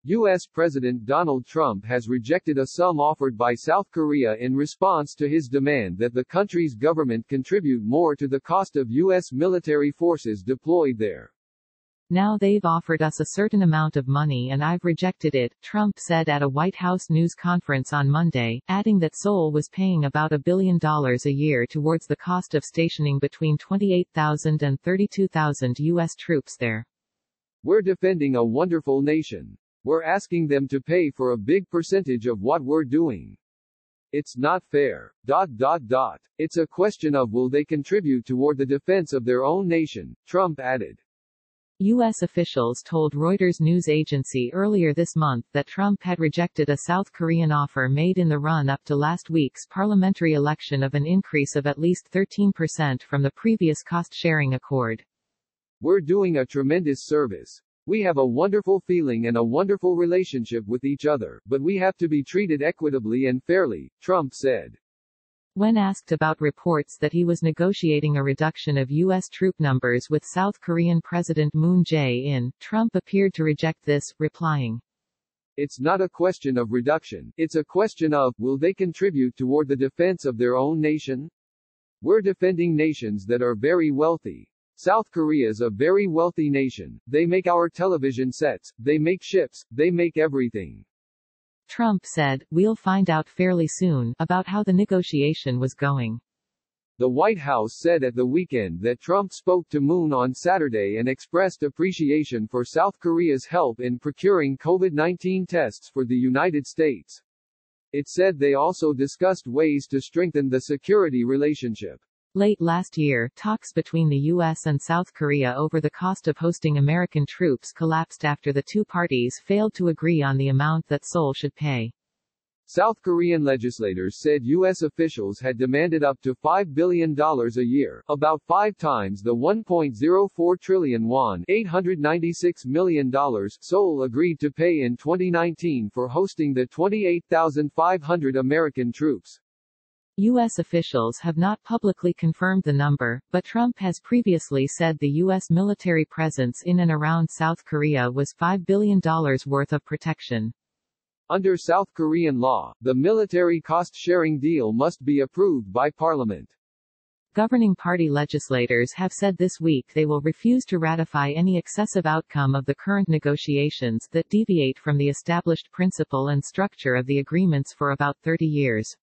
U.S. President Donald Trump has rejected a sum offered by South Korea in response to his demand that the country's government contribute more to the cost of U.S. military forces deployed there. Now they've offered us a certain amount of money and I've rejected it, Trump said at a White House news conference on Monday, adding that Seoul was paying about $1 billion a year towards the cost of stationing between 28,000 and 32,000 U.S. troops there. We're defending a wonderful nation. We're asking them to pay for a big percentage of what we're doing. It's not fair. It's a question of will they contribute toward the defense of their own nation, Trump added. U.S. officials told Reuters news agency earlier this month that Trump had rejected a South Korean offer made in the run-up to last week's parliamentary election of an increase of at least 13% from the previous cost-sharing accord. We're doing a tremendous service. We have a wonderful feeling and a wonderful relationship with each other, but we have to be treated equitably and fairly, Trump said. When asked about reports that he was negotiating a reduction of U.S. troop numbers with South Korean President Moon Jae-in, Trump appeared to reject this, replying, "It's not a question of reduction, it's a question of, will they contribute toward the defense of their own nation? We're defending nations that are very wealthy. South Korea's a very wealthy nation, they make our television sets, they make ships, they make everything." Trump said, "We'll find out fairly soon about how the negotiation was going." The White House said at the weekend that Trump spoke to Moon on Saturday and expressed appreciation for South Korea's help in procuring COVID-19 tests for the United States. It said they also discussed ways to strengthen the security relationship. Late last year, talks between the U.S. and South Korea over the cost of hosting American troops collapsed after the two parties failed to agree on the amount that Seoul should pay. South Korean legislators said U.S. officials had demanded up to $5 billion a year, about 5 times the 1.04 trillion won $896 million Seoul agreed to pay in 2019 for hosting the 28,500 American troops. U.S. officials have not publicly confirmed the number, but Trump has previously said the U.S. military presence in and around South Korea was $5 billion worth of protection. Under South Korean law, the military cost-sharing deal must be approved by Parliament. Governing party legislators have said this week they will refuse to ratify any excessive outcome of the current negotiations that deviate from the established principle and structure of the agreements for about 30 years.